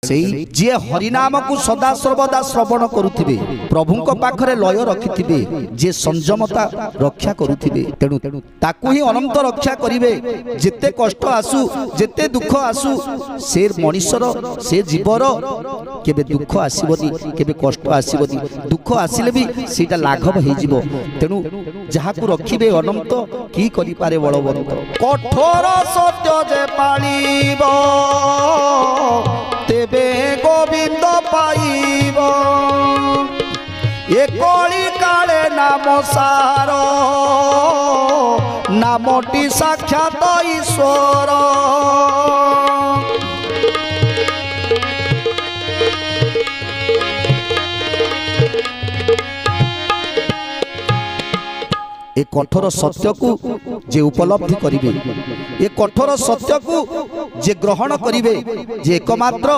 सेई जे हरिनाम को सदा सर्वदा श्रवण करुथिबे प्रभु को पाखरे लय रखिथिबे जे संयमता रक्षा करुथिबे तेणु ताकू ही अनंत रक्षा करिवे। जेते कष्ट आसु जेते दुख आसु से मनुष्यर से जीवर केबे दुख आसीबनी केबे कष्ट आसीबनी दुख आसिले भी सेटा लाघव हे जीवो। तेणु जहाकू रखिबे अनंत की करि पारे बलवंत। कठोर सत्य जे पाळिबो तेबे गोविंद पाइब ए कली काले नाम सार नामटी साक्षात ईश्वर। ए कठोर सत्य को जे उपलब्धि करिवे ए कठोर सत्य को जे ग्रहण करिवे जे एकमात्र